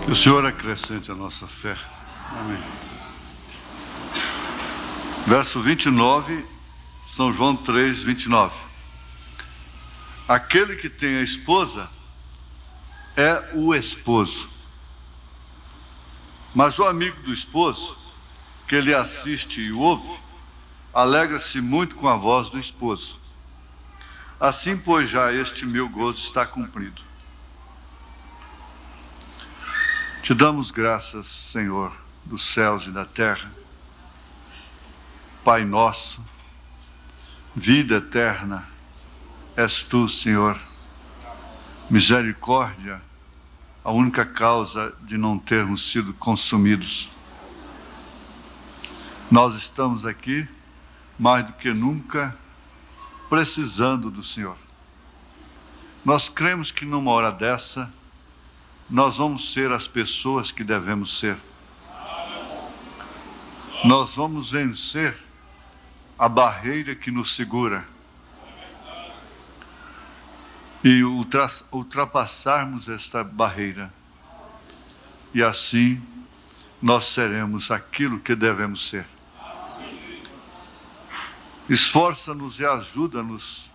Que o Senhor acrescente a nossa fé. Amém. Verso 29, São João 3, 29. Aquele que tem a esposa é o esposo. Mas o amigo do esposo, que ele assiste e ouve, alegra-se muito com a voz do esposo. Assim, pois, já este meu gozo está cumprido. Te damos graças, Senhor, dos céus e da terra. Pai nosso, vida eterna, és Tu, Senhor. Misericórdia, a única causa de não termos sido consumidos. Nós estamos aqui, mais do que nunca, precisando do Senhor. Nós cremos que numa hora dessa, nós vamos ser as pessoas que devemos ser. Nós vamos vencer a barreira que nos segura e ultrapassarmos esta barreira. E assim nós seremos aquilo que devemos ser. Esforça-nos e ajuda-nos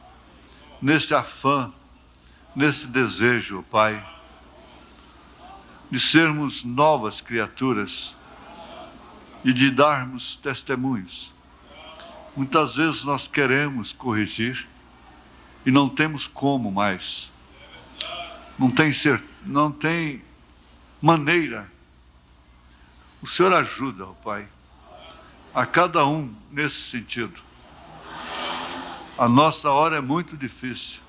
neste afã, nesse desejo, Pai, de sermos novas criaturas e de darmos testemunhos. Muitas vezes nós queremos corrigir e não temos como mais. Não tem maneira. O Senhor ajuda, ó Pai, a cada um nesse sentido. A nossa hora é muito difícil.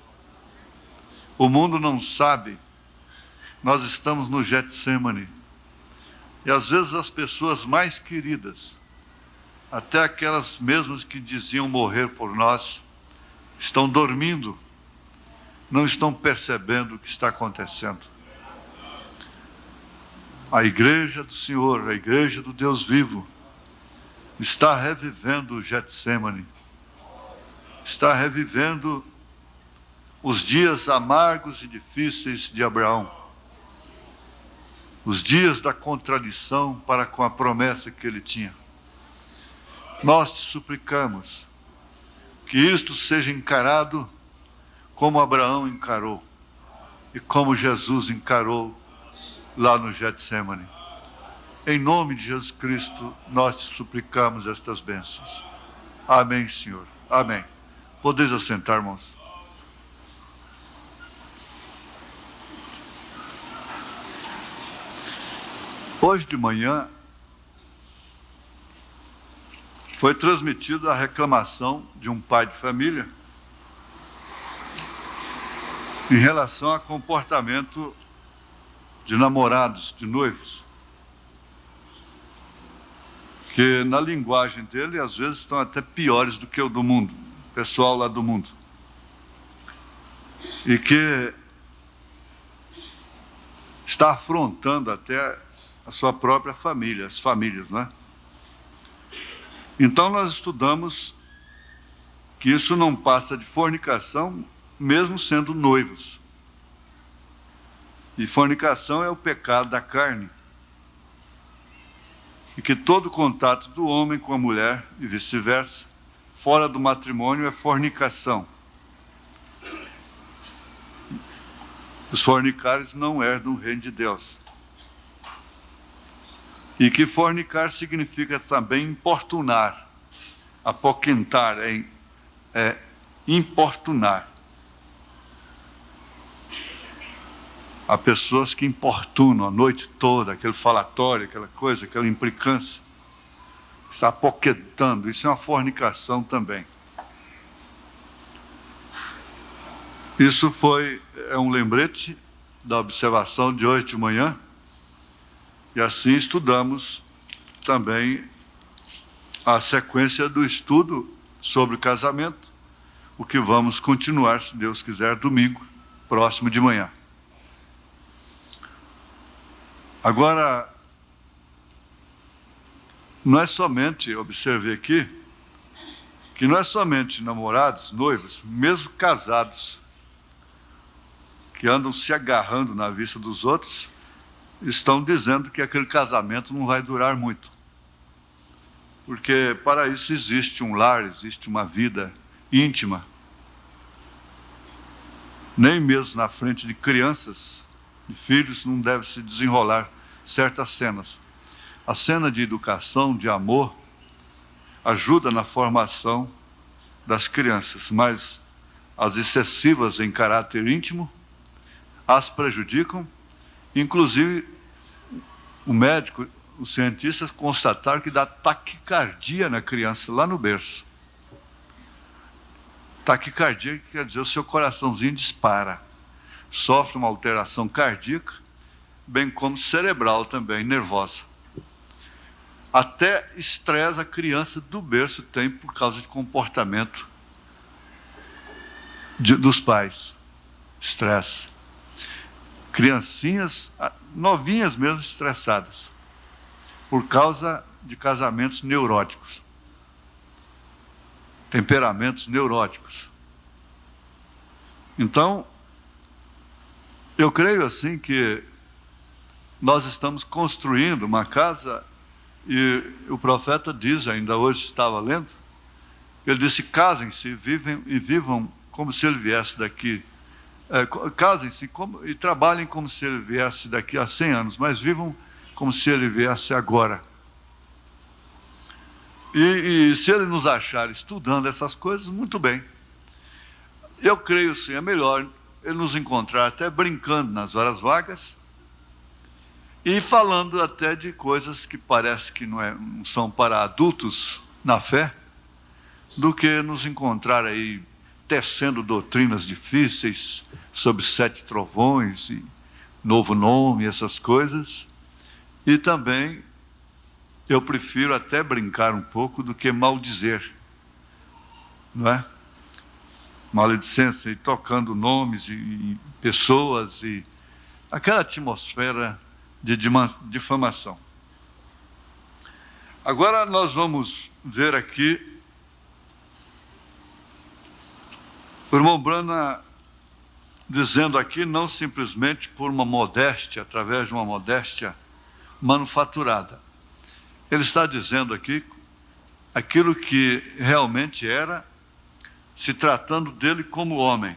O mundo não sabe. Nós estamos no Getsemane. E às vezes as pessoas mais queridas, até aquelas mesmas que diziam morrer por nós, estão dormindo, não estão percebendo o que está acontecendo. A igreja do Senhor, a igreja do Deus vivo, está revivendo o Getsemane, está revivendo os dias amargos e difíceis de Abraão, os dias da contradição para com a promessa que ele tinha. Nós te suplicamos que isto seja encarado como Abraão encarou e como Jesus encarou lá no Getsemane. Em nome de Jesus Cristo, nós te suplicamos estas bênçãos. Amém, Senhor. Amém. Podeis assentar, irmãos. Hoje de manhã foi transmitida a reclamação de um pai de família em relação a comportamento de namorados, de noivos, que na linguagem dele às vezes estão até piores do que o do mundo, o pessoal lá do mundo, e que está afrontando até a sua própria família, as famílias, né? Então nós estudamos que isso não passa de fornicação, mesmo sendo noivos. E fornicação é o pecado da carne. E que todo contato do homem com a mulher, e vice-versa, fora do matrimônio é fornicação. Os fornicários não herdam o reino de Deus. E que fornicar significa também importunar, apoquentar, importunar. Há pessoas que importunam a noite toda, aquele falatório, aquela coisa, aquela implicância. Está apoquentando, isso é uma fornicação também. Isso é um lembrete da observação de hoje de manhã. E assim estudamos também a sequência do estudo sobre o casamento, o que vamos continuar, se Deus quiser, domingo, próximo de manhã. Agora, não é somente, observe aqui, que não é somente namorados, noivos, mesmo casados, que andam se agarrando na vista dos outros, estão dizendo que aquele casamento não vai durar muito. Porque para isso existe um lar, existe uma vida íntima. Nem mesmo na frente de crianças, de filhos, não deve se desenrolar certas cenas. A cena de educação, de amor, ajuda na formação das crianças, mas as excessivas em caráter íntimo as prejudicam. Inclusive, o médico, os cientistas constataram que dá taquicardia na criança, lá no berço. Taquicardia quer dizer o seu coraçãozinho dispara. Sofre uma alteração cardíaca, bem como cerebral também, nervosa. Até estresse a criança do berço tem por causa de comportamento dos pais. Estresse. Criancinhas novinhas mesmo estressadas, por causa de casamentos neuróticos, temperamentos neuróticos. Então, eu creio assim que nós estamos construindo uma casa, e o profeta diz, ainda hoje estava lendo, ele disse: casem-se e vivam como se ele viesse daqui. Casem-se e trabalhem como se ele viesse daqui a 100 anos, mas vivam como se ele viesse agora. E se ele nos achar estudando essas coisas, muito bem. Eu creio sim, é melhor ele nos encontrar até brincando nas horas vagas e falando até de coisas que parece que não são para adultos na fé, do que nos encontrar aí tecendo doutrinas difíceis sobre 7 trovões e novo nome, essas coisas. E também eu prefiro até brincar um pouco do que maldizer, não é? Maledicência, e tocando nomes e pessoas, e aquela atmosfera de difamação. Agora nós vamos ver aqui o irmão Branham dizendo aqui, não simplesmente por uma modéstia, através de uma modéstia manufaturada. Ele está dizendo aqui aquilo que realmente era, se tratando dele como homem.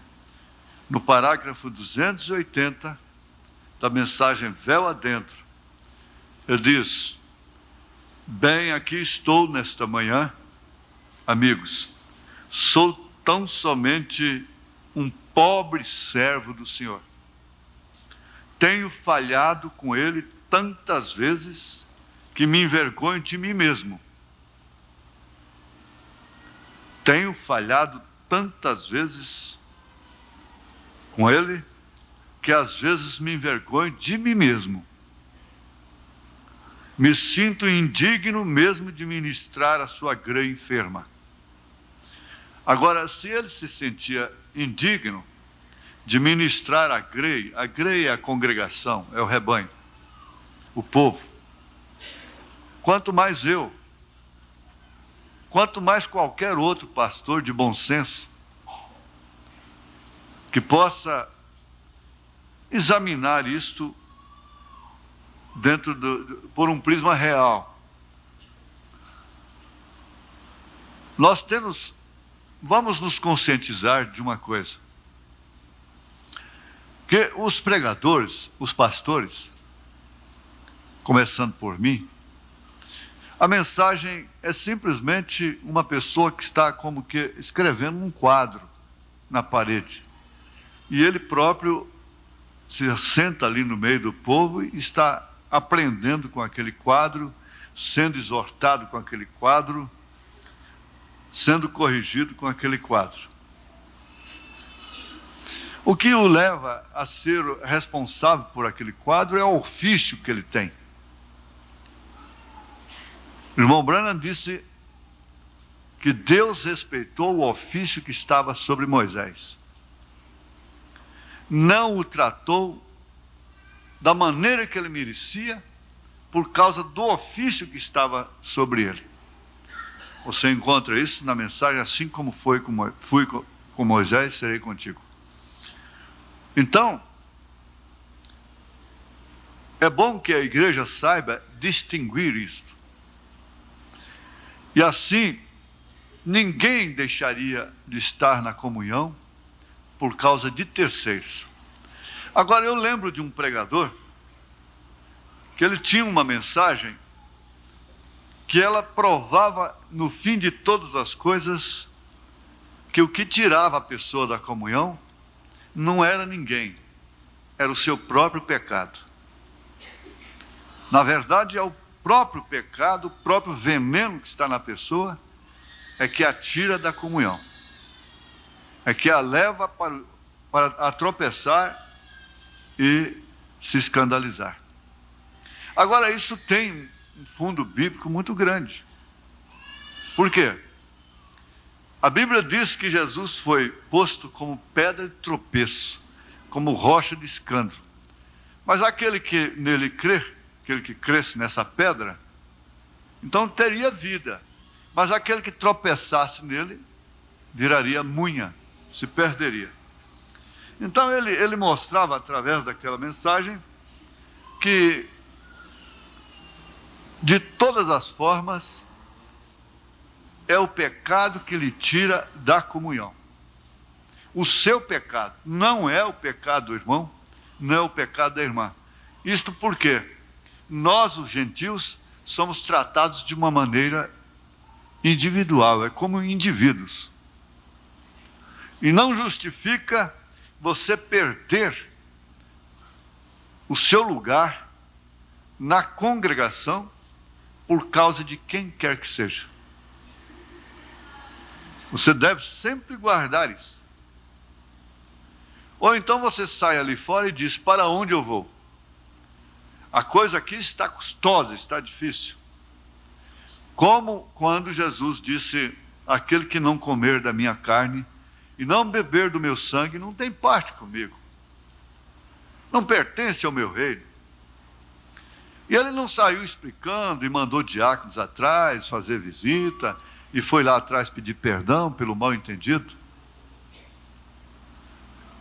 No parágrafo 280 da mensagem Véu Adentro, ele diz: bem, aqui estou nesta manhã, amigos, sou tão somente um pobre servo do Senhor. Tenho falhado com Ele tantas vezes que me envergonho de mim mesmo. Tenho falhado tantas vezes com Ele que às vezes me envergonho de mim mesmo. Me sinto indigno mesmo de ministrar a sua grã enferma. Agora, se ele se sentia indigno de ministrar a grei é a congregação, é o rebanho, o povo, quanto mais eu, quanto mais qualquer outro pastor de bom senso, que possa examinar isto por um prisma real. Vamos nos conscientizar de uma coisa, que os pregadores, os pastores, começando por mim, a mensagem é simplesmente uma pessoa que está como que escrevendo um quadro na parede, e ele próprio se senta ali no meio do povo e está aprendendo com aquele quadro, sendo exortado com aquele quadro, sendo corrigido com aquele quadro. O que o leva a ser responsável por aquele quadro é o ofício que ele tem. O irmão Branham disse que Deus respeitou o ofício que estava sobre Moisés. Não o tratou da maneira que ele merecia, por causa do ofício que estava sobre ele. Você encontra isso na mensagem: assim como fui com Moisés, serei contigo. Então, É bom que a igreja saiba distinguir isto. E assim, ninguém deixaria de estar na comunhão por causa de terceiros. Agora, eu lembro de um pregador que ele tinha uma mensagem que ela provava no fim de todas as coisas que o que tirava a pessoa da comunhão não era ninguém, era o seu próprio pecado. Na verdade, é o próprio pecado, o próprio veneno que está na pessoa, é que a tira da comunhão, é que a leva para tropeçar e se escandalizar. Agora, isso tem um fundo bíblico muito grande. Por quê? A Bíblia diz que Jesus foi posto como pedra de tropeço, como rocha de escândalo. Mas aquele que nele crê, aquele que cresce nessa pedra, então teria vida. Mas aquele que tropeçasse nele, viraria munha, se perderia. Então ele mostrava através daquela mensagem que de todas as formas é o pecado que lhe tira da comunhão. O seu pecado não é o pecado do irmão, não é o pecado da irmã. Isto porque nós, os gentios, somos tratados de uma maneira individual, é como indivíduos. E não justifica você perder o seu lugar na congregação por causa de quem quer que seja. Você deve sempre guardar isso. Ou então você sai ali fora e diz: para onde eu vou? A coisa aqui está custosa, está difícil. Como quando Jesus disse: aquele que não comer da minha carne e não beber do meu sangue não tem parte comigo, não pertence ao meu reino. E ele não saiu explicando e mandou diáconos atrás fazer visita e foi lá atrás pedir perdão pelo mal entendido.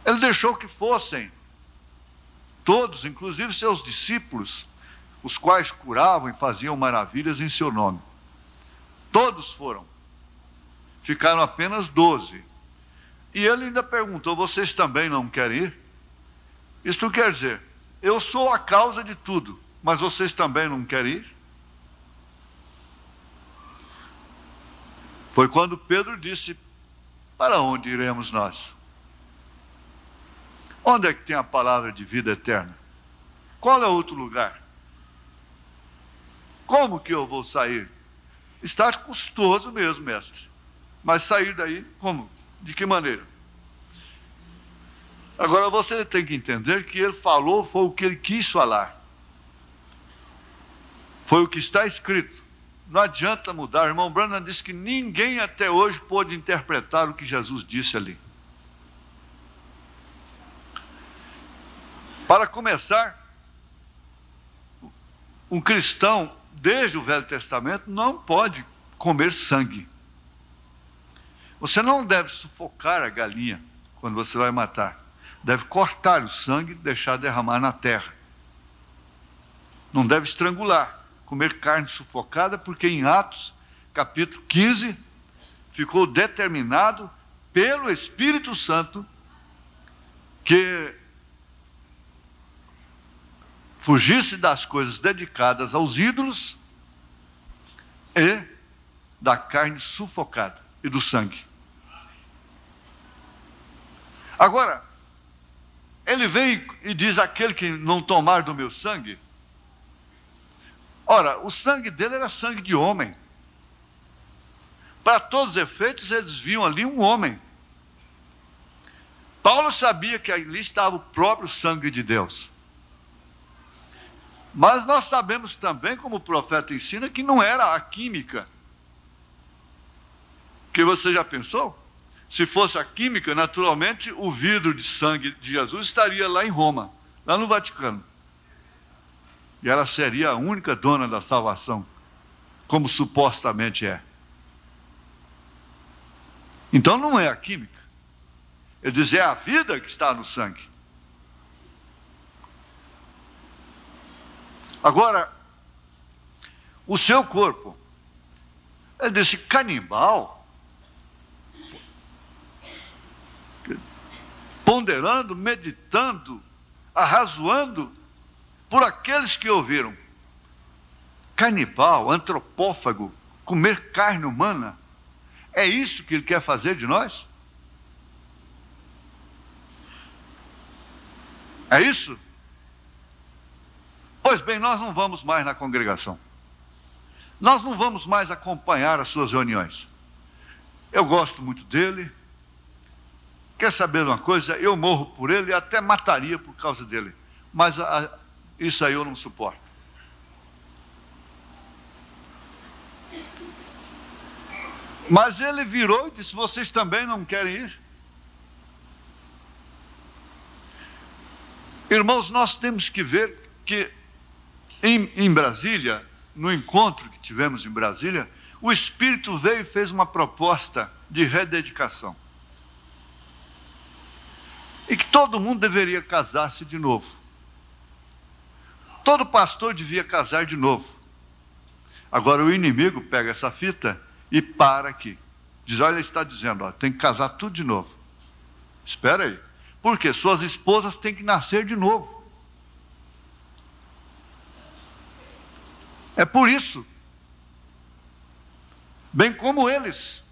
Ele deixou que fossem todos, inclusive seus discípulos, os quais curavam e faziam maravilhas em seu nome. Todos foram. Ficaram apenas 12. E ele ainda perguntou: vocês também não querem ir? Isto quer dizer, eu sou a causa de tudo, mas vocês também não querem ir? Foi quando Pedro disse: para onde iremos nós? Onde é que tem a palavra de vida eterna? Qual é outro lugar? Como que eu vou sair? Está custoso mesmo, mestre. Mas sair daí, como? De que maneira? Agora você tem que entender que ele falou foi o que ele quis falar. Foi o que está escrito. Não adianta mudar. O irmão Branham disse que ninguém até hoje pôde interpretar o que Jesus disse ali. Para começar, um cristão, desde o Velho Testamento, não pode comer sangue. Você não deve sufocar a galinha quando você vai matar. Deve cortar o sangue e deixar derramar na terra. Não deve estrangular, comer carne sufocada, porque em Atos, capítulo 15, ficou determinado pelo Espírito Santo que fugisse das coisas dedicadas aos ídolos e da carne sufocada e do sangue. Agora, ele vem e diz: aquele que não tomar do meu sangue. Ora, o sangue dele era sangue de homem. Para todos os efeitos, eles viam ali um homem. Paulo sabia que ali estava o próprio sangue de Deus. Mas nós sabemos também, como o profeta ensina, que não era a química. Que você já pensou? Se fosse a química, naturalmente o vidro de sangue de Jesus estaria lá em Roma, lá no Vaticano. E ela seria a única dona da salvação, como supostamente é. Então não é a química. Ele diz: é a vida que está no sangue. Agora, o seu corpo, ele disse, canibal, ponderando, meditando, arrazoando por aqueles que ouviram. Canibal, antropófago, comer carne humana, é isso que ele quer fazer de nós? É isso? Pois bem, nós não vamos mais na congregação. Nós não vamos mais acompanhar as suas reuniões. Eu gosto muito dele. Quer saber de uma coisa? Eu morro por ele e até mataria por causa dele. Mas isso aí eu não suporto. Mas ele virou e disse, vocês também não querem ir? Irmãos, nós temos que ver que em Brasília, no encontro que tivemos em Brasília, o Espírito veio e fez uma proposta de rededicação. E que todo mundo deveria casar-se de novo. Todo pastor devia casar de novo. Agora o inimigo pega essa fita e para aqui. Diz, olha, ele está dizendo, ó, tem que casar tudo de novo. Espera aí. Porque suas esposas têm que nascer de novo. É por isso. Bem como eles.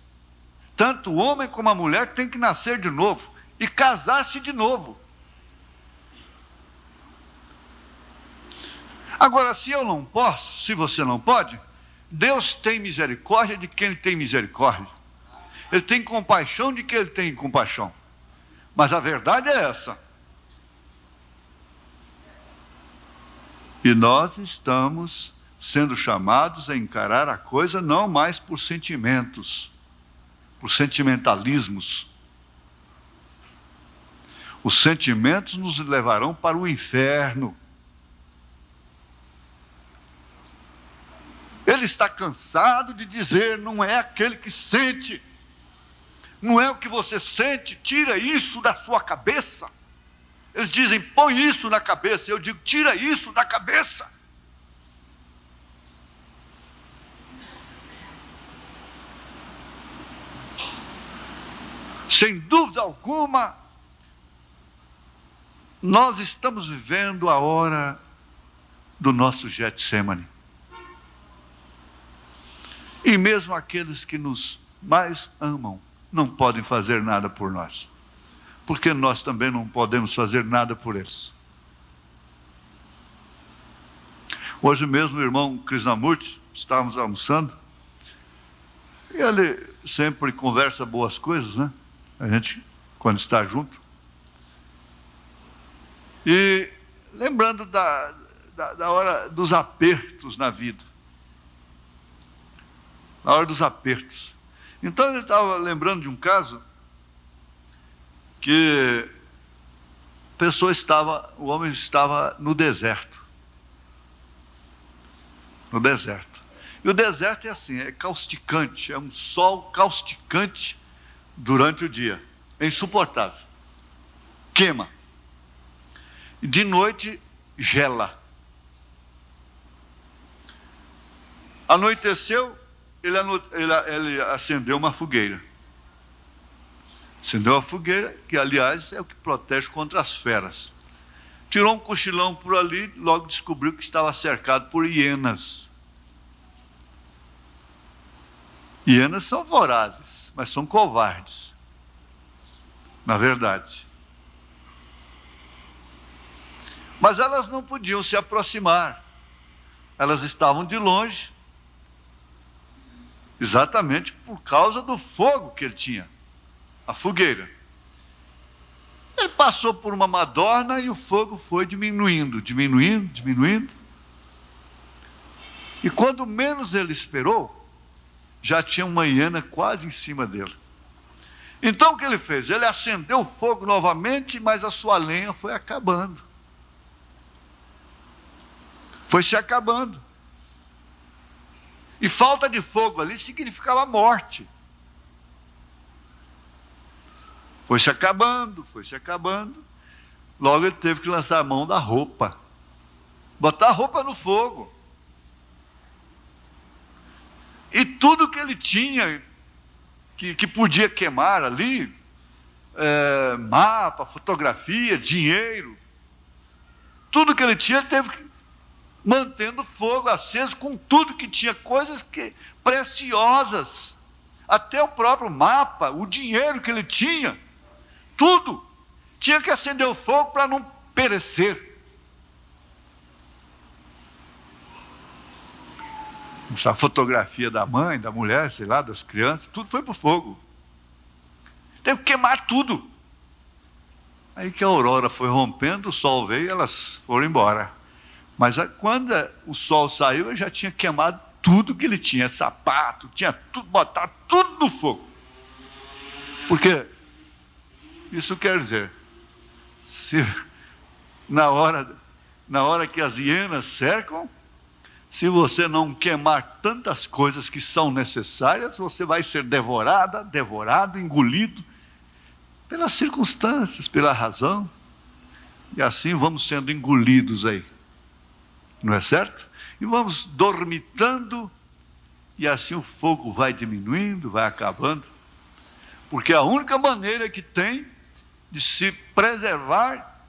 Tanto o homem como a mulher têm que nascer de novo. E casar-se de novo. Agora, se eu não posso, se você não pode, Deus tem misericórdia de quem Ele tem misericórdia. Ele tem compaixão de quem Ele tem compaixão. Mas a verdade é essa. E nós estamos sendo chamados a encarar a coisa não mais por sentimentos, por sentimentalismos. Os sentimentos nos levarão para o inferno. Ele está cansado de dizer, não é aquele que sente, não é o que você sente, tira isso da sua cabeça. Eles dizem, põe isso na cabeça, eu digo, tira isso da cabeça. Sem dúvida alguma, nós estamos vivendo a hora do nosso Getsemane. E mesmo aqueles que nos mais amam, não podem fazer nada por nós. Porque nós também não podemos fazer nada por eles. Hoje mesmo o irmão Krishnamurti, estávamos almoçando, e ele sempre conversa boas coisas, né? A gente, quando está junto. E lembrando da hora dos apertos na vida. Na hora dos apertos. Então ele estava lembrando de um caso que o homem estava no deserto. No deserto. E o deserto é assim, é causticante, é um sol causticante durante o dia. É insuportável. Queima. E de noite gela. Anoiteceu, ele acendeu uma fogueira. Acendeu a fogueira, que aliás é o que protege contra as feras. Tirou um cochilão por ali, logo descobriu que estava cercado por hienas. Hienas são vorazes, mas são covardes. Na verdade. Mas elas não podiam se aproximar. Elas estavam de longe. Exatamente por causa do fogo que ele tinha. A fogueira. Ele passou por uma madorna e o fogo foi diminuindo. E quando menos ele esperou, já tinha uma hiena quase em cima dele. Então o que ele fez? Ele acendeu o fogo novamente, mas a sua lenha foi acabando. Foi se acabando. E falta de fogo ali significava morte. Foi se acabando. Logo ele teve que lançar a mão da roupa. botar a roupa no fogo. E tudo que ele tinha, que podia queimar ali, mapa, fotografia, dinheiro, tudo que ele tinha, ele teve que mantendo fogo aceso com tudo que tinha, coisas preciosas, até o próprio mapa, o dinheiro que ele tinha, tudo tinha que acender o fogo para não perecer. A fotografia da mãe, da mulher, sei lá, das crianças, tudo foi para o fogo. Teve que queimar tudo. Aí que a aurora foi rompendo, o sol veio e elas foram embora. Mas quando o sol saiu, ele já tinha queimado tudo que ele tinha, sapato, tinha tudo, botado tudo no fogo. Porque isso quer dizer, se na hora que as hienas cercam, se você não queimar tantas coisas que são necessárias, você vai ser devorado, engolido pelas circunstâncias, pela razão, e assim vamos sendo engolidos aí. Não é certo? E vamos dormitando, e assim o fogo vai diminuindo, vai acabando, porque a única maneira que tem de se preservar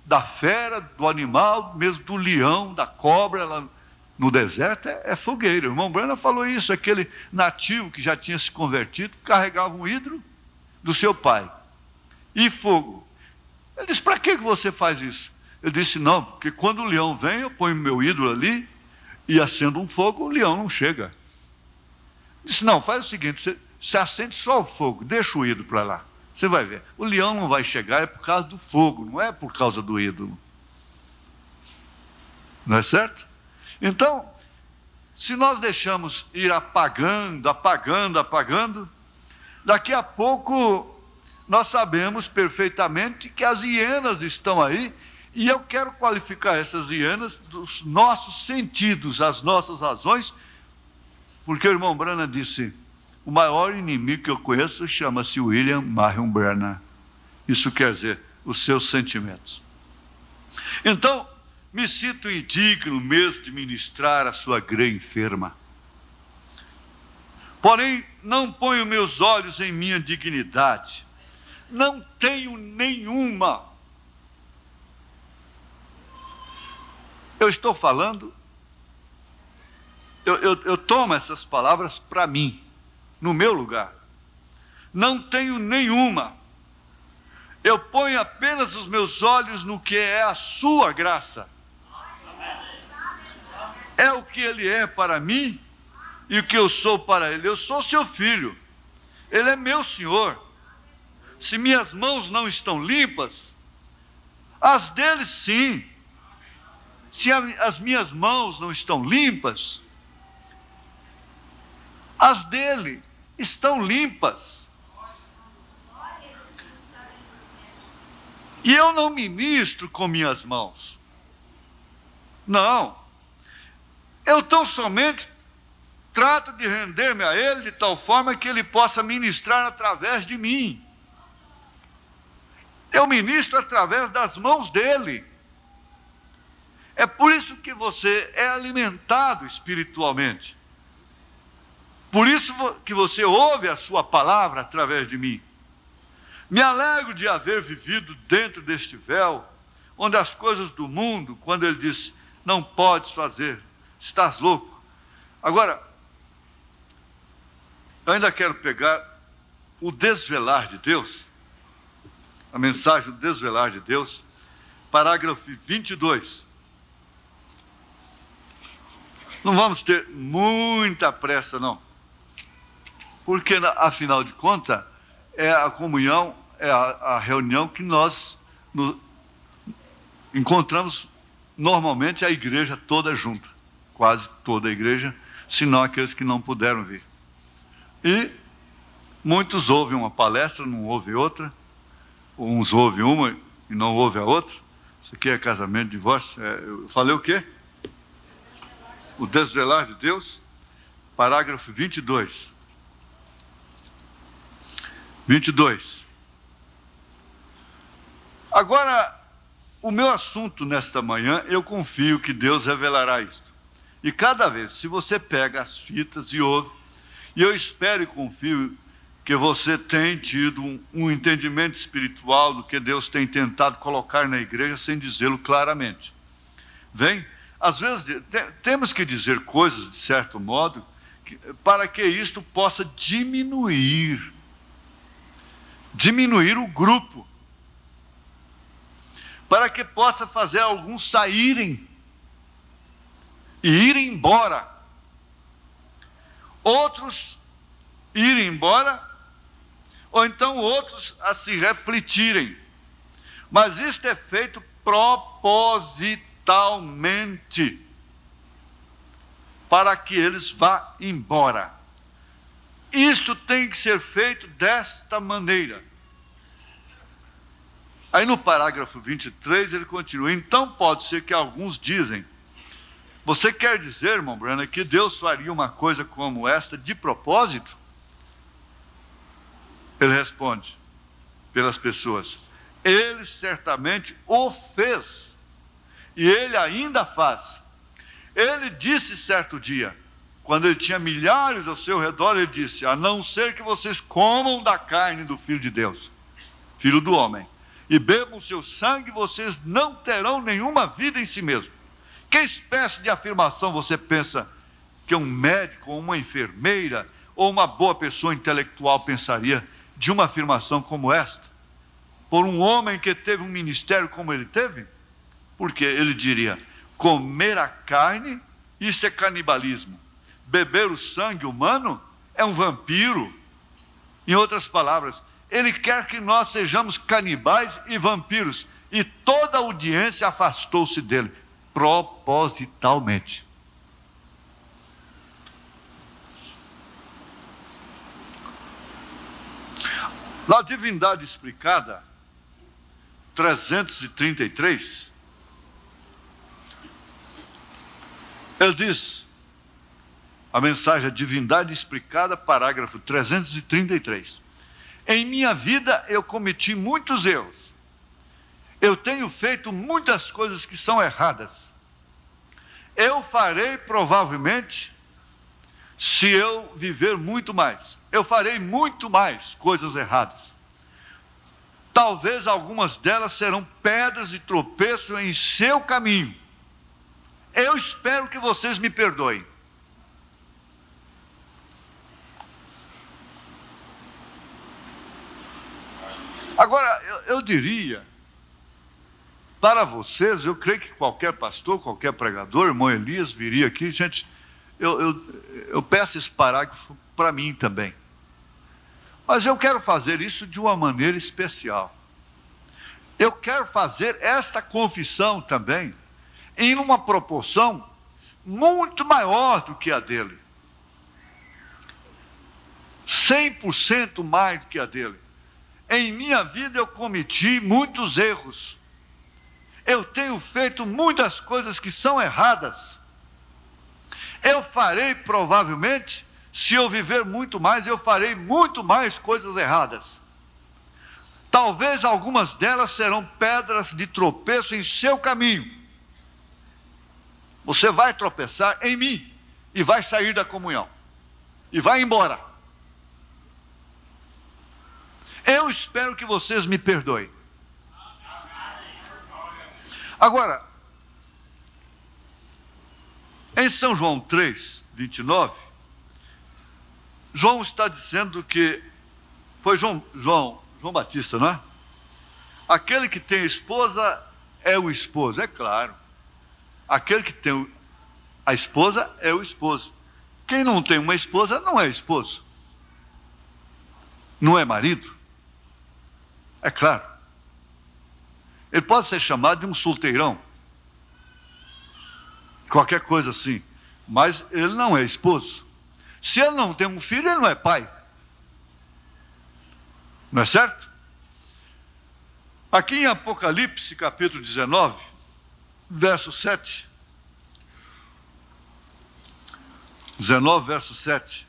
da fera, do animal, mesmo do leão, da cobra, lá no deserto, é fogueira. O irmão Branham falou isso, aquele nativo que já tinha se convertido, carregava um ídolo do seu pai, e fogo. Ele disse, para que você faz isso? Ele disse, não, porque quando o leão vem, eu ponho meu ídolo ali e acendo um fogo, o leão não chega. Ele disse, não, faz o seguinte, você acende só o fogo, deixa o ídolo para lá. Você vai ver, o leão não vai chegar, é por causa do fogo, não é por causa do ídolo. Não é certo? Então, se nós deixamos ir apagando, daqui a pouco nós sabemos perfeitamente que as hienas estão aí. E eu quero qualificar essas hienas dos nossos sentidos, as nossas razões, porque o irmão Branham disse, o maior inimigo que eu conheço chama-se William Marion Branham. Isso quer dizer, os seus sentimentos. Então, me sinto indigno mesmo de ministrar a sua grã enferma. Porém, não ponho meus olhos em minha dignidade. Não tenho nenhuma. Eu estou falando, eu tomo essas palavras para mim, no meu lugar. Não tenho nenhuma. Eu ponho apenas os meus olhos no que é a sua graça. É o que ele é para mim e o que eu sou para ele. Eu sou seu filho. Ele é meu Senhor. Se minhas mãos não estão limpas, as dele sim. Se as minhas mãos não estão limpas, as dele estão limpas. E eu não ministro com minhas mãos. Não. Eu tão somente trato de render-me a ele de tal forma que ele possa ministrar através de mim. Eu ministro através das mãos dele. É por isso que você é alimentado espiritualmente. Por isso que você ouve a sua palavra através de mim. Me alegro de haver vivido dentro deste véu, onde as coisas do mundo, quando ele disse, não podes fazer, estás louco. Agora, eu ainda quero pegar o desvelar de Deus, a mensagem do desvelar de Deus, parágrafo 22. Não vamos ter muita pressa, não. Porque, afinal de contas, é a comunhão, é a reunião que nós encontramos normalmente a igreja toda junta. Quase toda a igreja, senão aqueles que não puderam vir. E muitos ouvem uma palestra, não ouvem outra. Uns ouvem uma e não ouvem a outra. Isso aqui é casamento, divórcio. Eu falei o quê? O desvelar de Deus, parágrafo 22. 22. Agora, o meu assunto nesta manhã, eu confio que Deus revelará isto. E cada vez, se você pega as fitas e ouve, e eu espero e confio que você tem tido um entendimento espiritual do que Deus tem tentado colocar na igreja sem dizê-lo claramente. Vem? Às vezes temos que dizer coisas de certo modo para que isto possa diminuir o grupo, para que possa fazer alguns saírem e irem embora, outros irem embora, ou então outros a se refletirem. Mas isto é feito propositalmente, para que eles vá embora. Isto tem que ser feito desta maneira. Aí no parágrafo 23 ele continua: então pode ser que alguns dizem, você quer dizer, irmão Branham, que Deus faria uma coisa como esta de propósito? Ele responde pelas pessoas: ele certamente o fez, e ele ainda faz. Ele disse certo dia, quando ele tinha milhares ao seu redor, ele disse: a não ser que vocês comam da carne do Filho de Deus, Filho do homem, e bebam seu sangue, vocês não terão nenhuma vida em si mesmo. Que espécie de afirmação você pensa que um médico, ou uma enfermeira, ou uma boa pessoa intelectual pensaria de uma afirmação como esta? Por um homem que teve um ministério como ele teve? Porque ele diria: comer a carne, isso é canibalismo. Beber o sangue humano é um vampiro. Em outras palavras, ele quer que nós sejamos canibais e vampiros. E toda a audiência afastou-se dele, propositalmente. Na Divindade Explicada, 333, ele diz, a mensagem Divindade Explicada, parágrafo 333. Em minha vida eu cometi muitos erros. Eu tenho feito muitas coisas que são erradas. Eu farei provavelmente, se eu viver muito mais, eu farei muito mais coisas erradas. Talvez algumas delas serão pedras de tropeço em seu caminho. Eu espero que vocês me perdoem. Agora, eu diria, para vocês, eu creio que qualquer pastor, qualquer pregador, irmão Elias viria aqui, gente, eu peço esse parágrafo para mim também. Mas eu quero fazer isso de uma maneira especial. Eu quero fazer esta confissão também em uma proporção muito maior do que a dele. 100% mais do que a dele. Em minha vida eu cometi muitos erros. Eu tenho feito muitas coisas que são erradas. Eu farei provavelmente, se eu viver muito mais, eu farei muito mais coisas erradas. Talvez algumas delas serão pedras de tropeço em seu caminho. Você vai tropeçar em mim e vai sair da comunhão e vai embora. Eu espero que vocês me perdoem. Agora, em São João 3, 29, João está dizendo que, foi João Batista, não é? Aquele que tem esposa é o esposo, é claro. Aquele que tem a esposa é o esposo. Quem não tem uma esposa não é esposo. Não é marido. É claro. Ele pode ser chamado de um solteirão. Qualquer coisa assim. Mas ele não é esposo. Se ele não tem um filho, ele não é pai. Não é certo? Aqui em Apocalipse, capítulo 19, verso 7. 19, verso 7.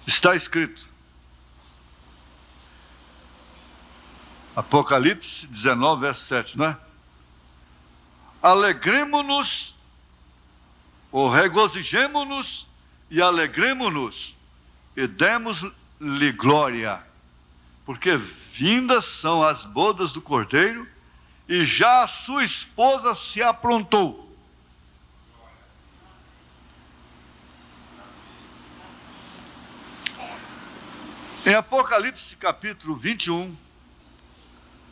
Está escrito: Apocalipse 19, verso 7, não é? Alegremo-nos, ou regozijemo-nos e alegremo-nos e demos-lhe glória, porque vindas são as bodas do Cordeiro e já a sua esposa se aprontou. Em Apocalipse capítulo 21,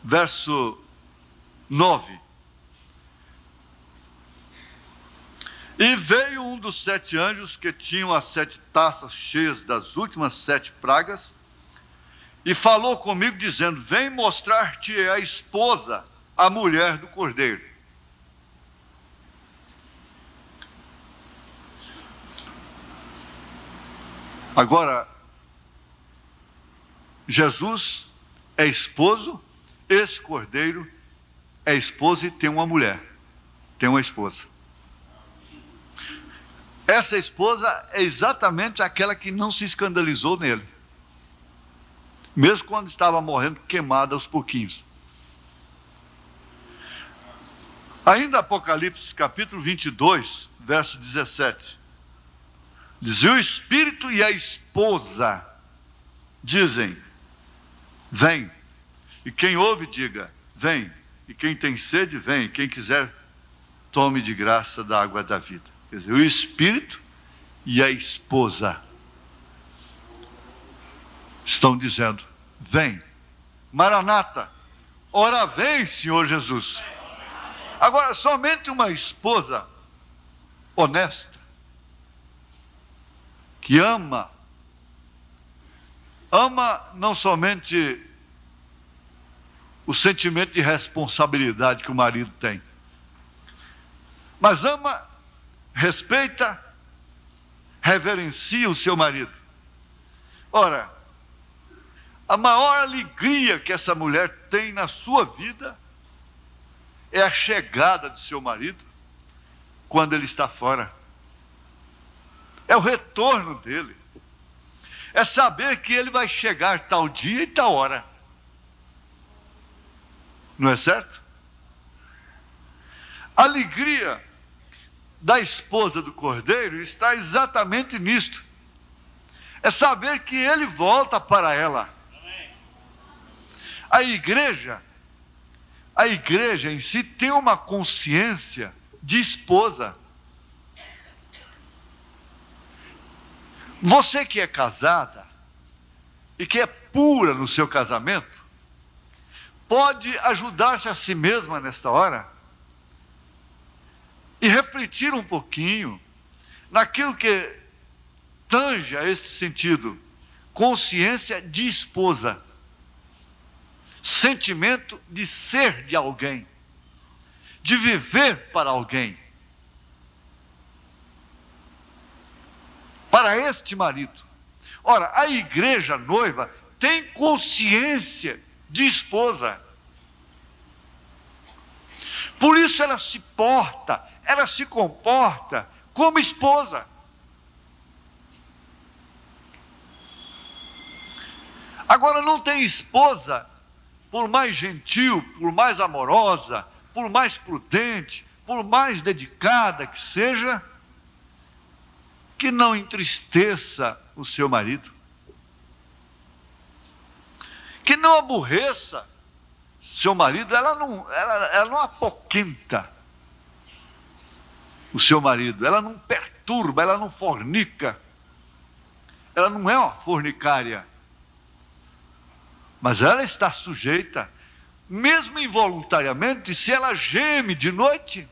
verso 9. E veio um dos 7 anjos que tinham as 7 taças cheias das últimas 7 pragas, e falou comigo dizendo: vem mostrar-te a esposa, a mulher do Cordeiro. Agora, Jesus é esposo, esse Cordeiro é esposo e tem uma mulher, tem uma esposa. Essa esposa é exatamente aquela que não se escandalizou nele, mesmo quando estava morrendo queimada aos pouquinhos. Ainda Apocalipse capítulo 22, verso 17. Diz: e o Espírito e a esposa dizem: vem. E quem ouve, diga: vem. E quem tem sede, vem. Quem quiser, tome de graça da água da vida. Quer dizer, o Espírito e a esposa estão dizendo: vem. Maranata, ora vem, Senhor Jesus. Agora, somente uma esposa honesta, que ama não somente o sentimento de responsabilidade que o marido tem, mas ama, respeita, reverencia o seu marido. Ora, a maior alegria que essa mulher tem na sua vida é a chegada de seu marido quando ele está fora. É o retorno dele. É saber que ele vai chegar tal dia e tal hora. Não é certo? A alegria da esposa do Cordeiro está exatamente nisto. É saber que ele volta para ela. A igreja em si tem uma consciência de esposa. Você que é casada e que é pura no seu casamento, pode ajudar-se a si mesma nesta hora e refletir um pouquinho naquilo que tange a este sentido: consciência de esposa, sentimento de ser de alguém, de viver para alguém. Para este marido. Ora, a igreja noiva tem consciência de esposa. Por isso ela se porta, ela se comporta como esposa. Agora, não tem esposa, por mais gentil, por mais amorosa, por mais prudente, por mais dedicada que seja, que não entristeça o seu marido, que não aborreça seu marido. Ela não apoquenta o seu marido, ela não perturba, ela não fornica, ela não é uma fornicária, mas ela está sujeita, mesmo involuntariamente, se ela geme de noite,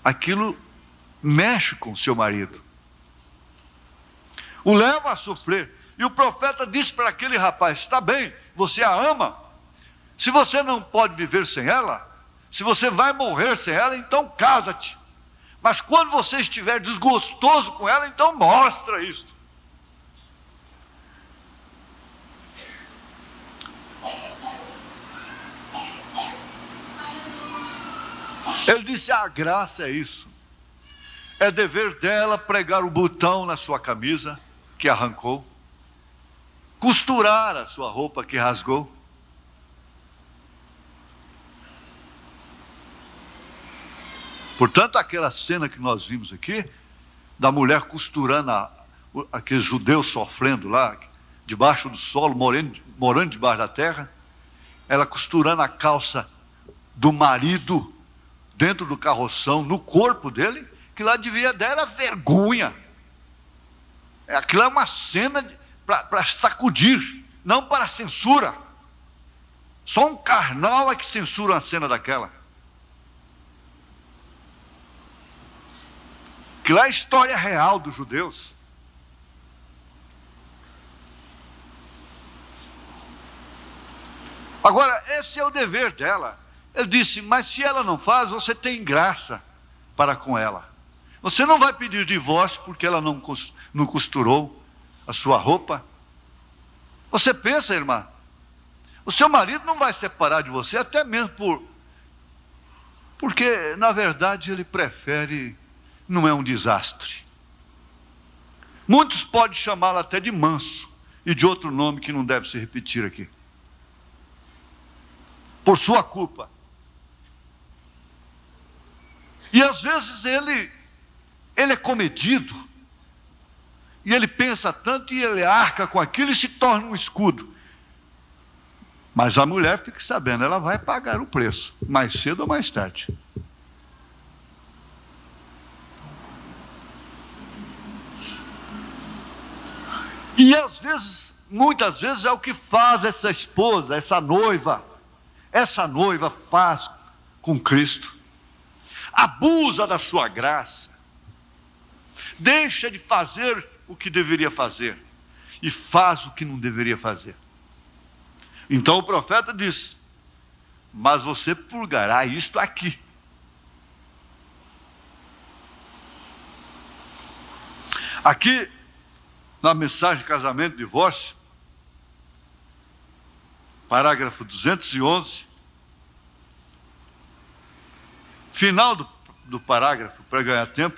aquilo mexe com seu marido, o leva a sofrer. E o profeta disse para aquele rapaz: está bem, você a ama, se você não pode viver sem ela, se você vai morrer sem ela, então casa-te, mas quando você estiver desgostoso com ela, então mostra isto. Ele disse: a graça é isso. É dever dela pregar o botão na sua camisa que arrancou, costurar a sua roupa que rasgou, Portanto, aquela cena que nós vimos aqui, da mulher costurando aqueles judeus sofrendo lá, debaixo do solo, morando debaixo da terra, ela costurando a calça do marido dentro do carroção, no corpo dele, que lá devia dar vergonha. Aquilo é uma cena para sacudir, não para censura. Só um carnal é que censura uma cena daquela. Aquilo é a história real dos judeus. Agora, esse é o dever dela. Ele disse, mas se ela não faz, você tem graça para com ela. Você não vai pedir divórcio porque ela não costurou a sua roupa. Você pensa, irmã, o seu marido não vai separar de você, até mesmo porque, na verdade, ele prefere, não é um desastre. Muitos podem chamá-lo até de manso, e de outro nome que não deve se repetir aqui. Por sua culpa. E às vezes ele é comedido, e ele pensa tanto, e ele arca com aquilo e se torna um escudo. Mas a mulher, fique sabendo, ela vai pagar o preço, mais cedo ou mais tarde. E às vezes, muitas vezes, é o que faz essa esposa, essa noiva faz com Cristo. Abusa da sua graça, deixa de fazer o que deveria fazer e faz o que não deveria fazer. Então o profeta diz, mas você purgará isto aqui. Aqui, na mensagem de casamento e divórcio, parágrafo 211, final do parágrafo, para ganhar tempo,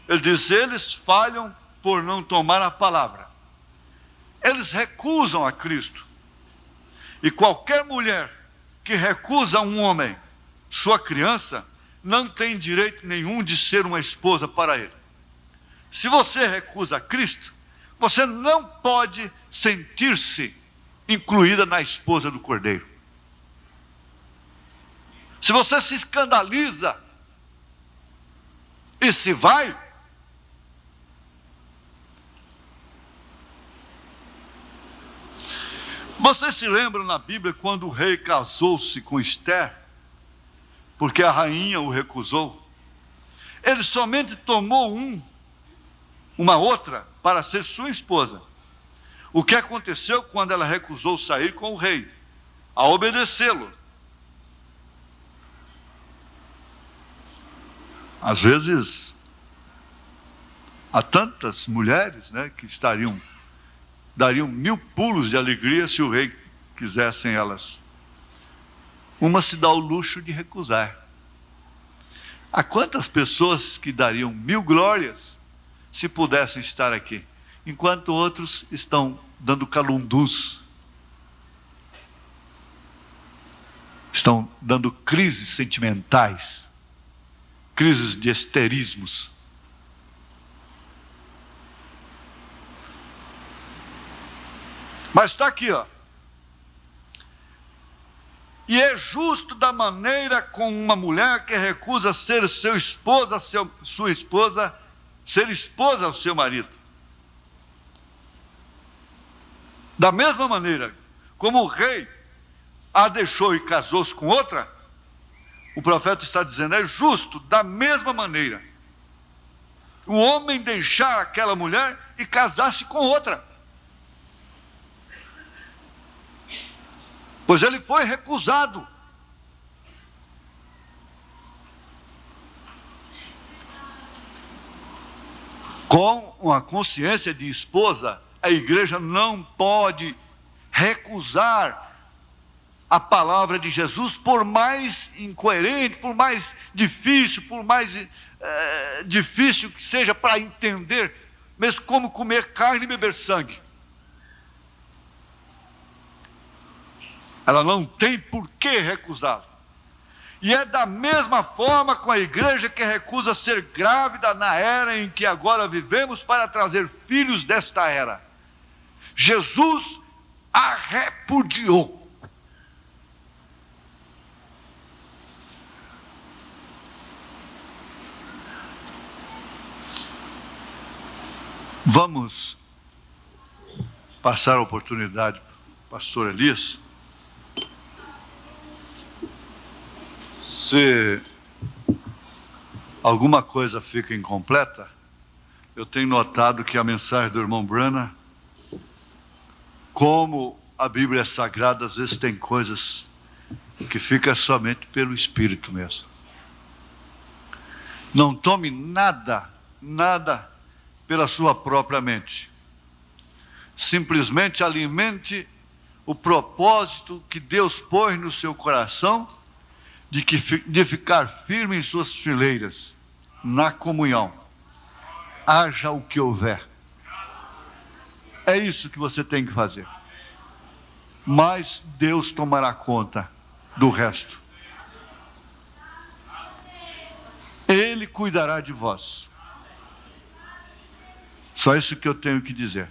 ele diz, eles falham por não tomar a palavra. Eles recusam a Cristo. E qualquer mulher que recusa a um homem sua criança, não tem direito nenhum de ser uma esposa para ele. Se você recusa a Cristo, você não pode sentir-se incluída na esposa do Cordeiro. Se você se escandaliza e se vai, vocês se lembram na Bíblia quando o rei casou-se com Esther, porque a rainha o recusou? Ele somente tomou uma outra para ser sua esposa. O que aconteceu quando ela recusou sair com o rei, a obedecê-lo? Às vezes, há tantas mulheres, que dariam 1000 pulos de alegria se o rei quisessem elas. Uma se dá o luxo de recusar. Há quantas pessoas que dariam 1000 glórias se pudessem estar aqui, enquanto outros estão dando calundus, estão dando crises sentimentais, crises de esterismos. Mas está aqui, ó. E é justo da maneira com uma mulher que recusa ser sua esposa ser esposa ao seu marido. Da mesma maneira como o rei a deixou e casou-se com outra, o profeta está dizendo, é justo da mesma maneira o homem deixar aquela mulher e casar-se com outra. Pois ele foi recusado. Com uma consciência de esposa, a igreja não pode recusar a palavra de Jesus, por mais incoerente, por mais difícil, difícil que seja para entender, mesmo como comer carne e beber sangue. Ela não tem por que recusá-lo. E é da mesma forma com a igreja que recusa ser grávida na era em que agora vivemos para trazer filhos desta era. Jesus a repudiou. Vamos passar a oportunidade para o pastor Elias. Se alguma coisa fica incompleta, eu tenho notado que a mensagem do irmão Branham, como a Bíblia é sagrada, às vezes tem coisas que ficam somente pelo Espírito mesmo. Não tome nada pela sua própria mente. Simplesmente alimente o propósito que Deus pôs no seu coração de ficar firme em suas fileiras, na comunhão. Haja o que houver. É isso que você tem que fazer. Mas Deus tomará conta do resto. Ele cuidará de vós. Só isso que eu tenho que dizer.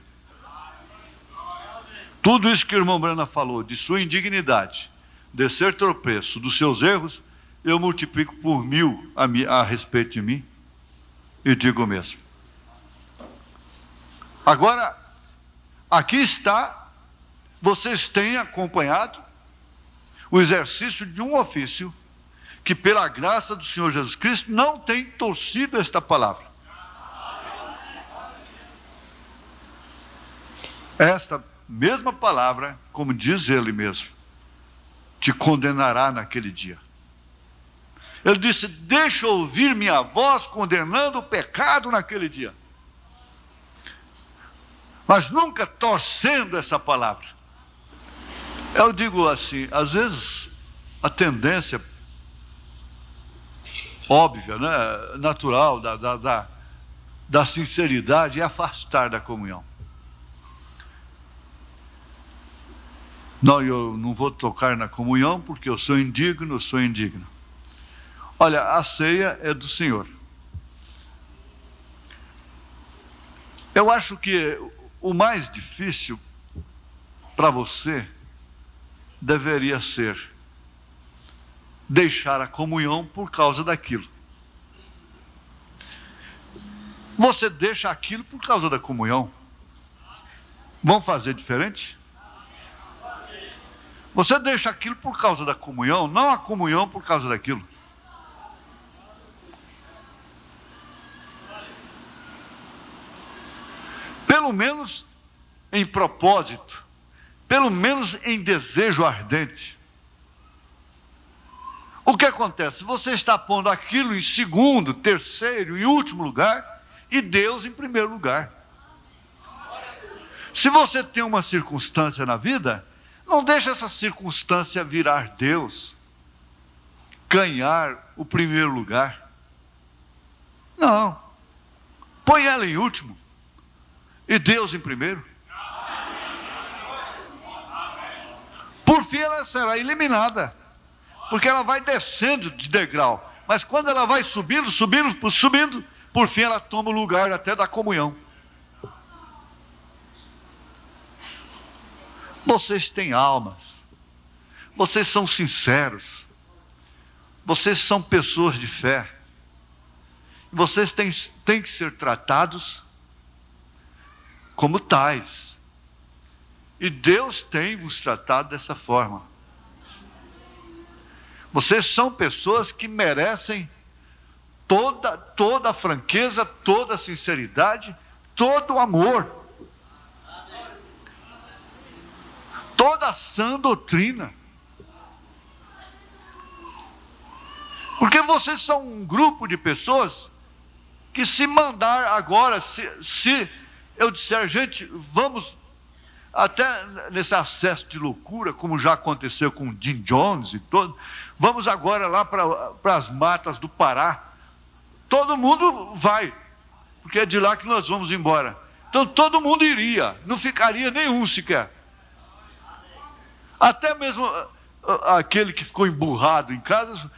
Tudo isso que o irmão Branham falou, de sua indignidade, de ser tropeço, dos seus erros, eu multiplico por 1000 a respeito de mim e digo mesmo. Agora, aqui está, vocês têm acompanhado o exercício de um ofício que, pela graça do Senhor Jesus Cristo, não tem torcido esta palavra. Esta mesma palavra, como diz ele mesmo, te condenará naquele dia. Ele disse: deixa ouvir minha voz condenando o pecado naquele dia. Mas nunca torcendo essa palavra. Eu digo assim, às vezes a tendência óbvia, né, natural da sinceridade é afastar da comunhão. Não, eu não vou tocar na comunhão porque eu sou indigno. Olha, a ceia é do Senhor. Eu acho que o mais difícil para você deveria ser deixar a comunhão por causa daquilo. Você deixa aquilo por causa da comunhão. Vamos fazer diferente? Você deixa aquilo por causa da comunhão, não a comunhão por causa daquilo. Pelo menos em propósito, pelo menos em desejo ardente. O que acontece? Você está pondo aquilo em segundo, terceiro e último lugar, e Deus em primeiro lugar. Se você tem uma circunstância na vida, não deixe essa circunstância virar Deus, ganhar o primeiro lugar. Não. Põe ela em último e Deus em primeiro. Por fim ela será eliminada, porque ela vai descendo de degrau. Mas quando ela vai subindo, por fim ela toma o lugar até da comunhão. Vocês têm almas, vocês são sinceros, vocês são pessoas de fé, vocês têm que ser tratados como tais, e Deus tem vos tratado dessa forma. Vocês são pessoas que merecem toda a franqueza, toda a sinceridade, todo o amor, toda a sã doutrina. Porque vocês são um grupo de pessoas que, se mandar agora, se eu disser, gente, vamos até nesse acesso de loucura, como já aconteceu com Jim Jones e todo, vamos agora lá para as matas do Pará. Todo mundo vai, porque é de lá que nós vamos embora. Então todo mundo iria, não ficaria nenhum sequer. Até mesmo aquele que ficou emburrado em casa,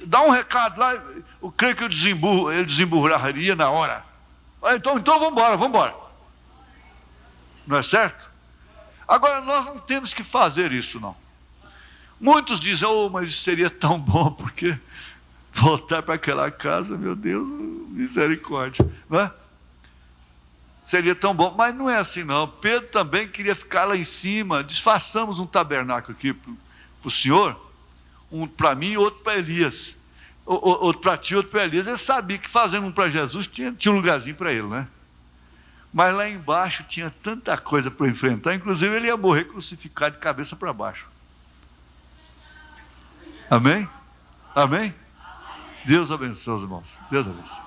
dá um recado lá, eu creio que ele desemburraria na hora. Então vamos embora. Não é certo? Agora, nós não temos que fazer isso, não. Muitos dizem, mas isso seria tão bom, porque voltar para aquela casa, meu Deus, misericórdia, não é? Seria tão bom, mas não é assim não. Pedro também queria ficar lá em cima. Desfaçamos um tabernáculo aqui para o senhor, um para mim e outro para Elias, outro para ti, outro para Elias. Ele sabia que fazendo um para Jesus tinha um lugarzinho para ele, né? Mas lá embaixo tinha tanta coisa para enfrentar, inclusive ele ia morrer crucificado de cabeça para baixo. Amém? Amém? Deus abençoe os irmãos. Deus abençoe.